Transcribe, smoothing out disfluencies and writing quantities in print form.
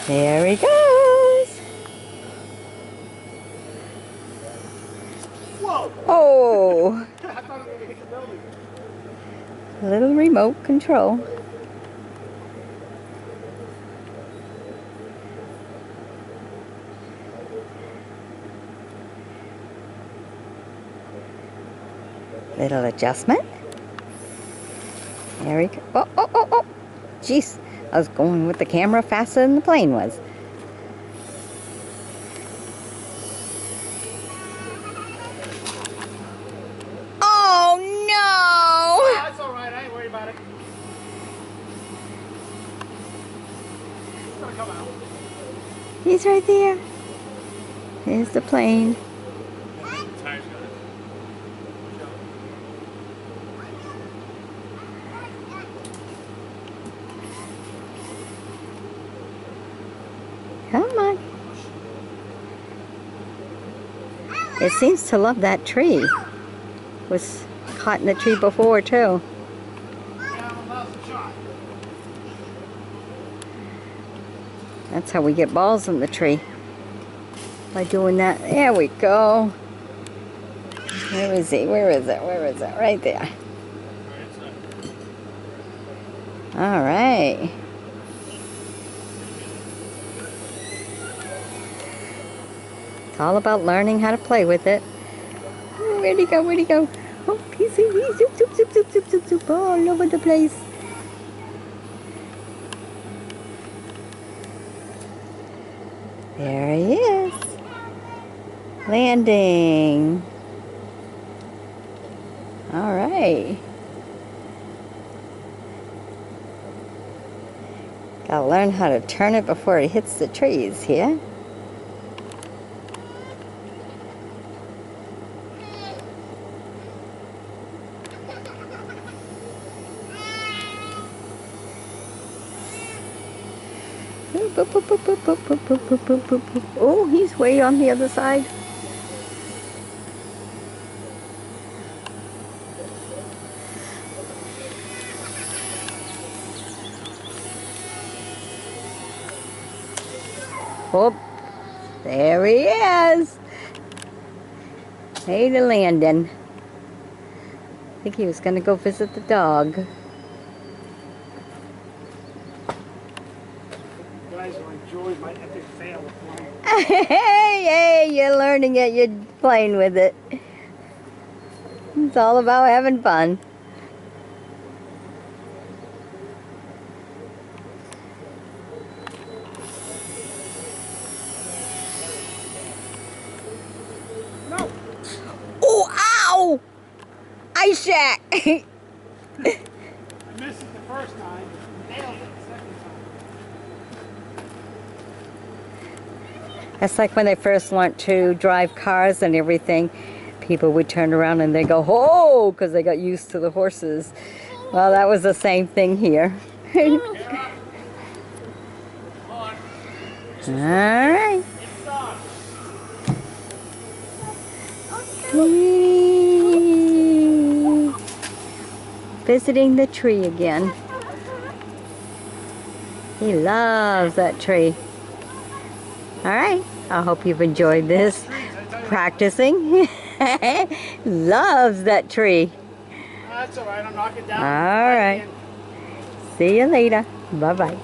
There he goes. Whoa! Oh, I thought it was going to hit the building. little remote control. Little adjustment. There we go. Oh, oh, oh, oh. Jeez, I was going with the camera faster than the plane was. Oh, no! That's all right. I ain't worried about it. It's going to come out. He's right there. There's the plane. Come on. It seems to love that tree. Was caught in the tree before too. That's how we get balls in the tree. By doing that. There we go. Where is he? Where is it? Where is it? Right there. All right. It's all about learning how to play with it. Where'd he go? Where'd he go? Oh, he's zoop, zoop, zoop, zoop, zoop, zoop, zoop, all over the place. There he is. Landing. All right. Gotta learn how to turn it before it hits the trees here. Oh, he's way on the other side. Oh, there he is. Made a landing. I think he was going to go visit the dog. Guys will enjoy my epic fail of flying. Hey, you're learning it. You're playing with it. It's all about having fun. No! Oh, ow! Ice shack! I missed it the first time, nailed it the second time. That's like when they first learned to drive cars and everything. People would turn around and they go, "Oh!" because they got used to the horses. Well, that was the same thing here. All right. Visiting the tree again. He loves that tree. All right. I hope you've enjoyed this practicing. Loves that tree. That's all right. I'm knocking down. All right. See you later. Bye-bye.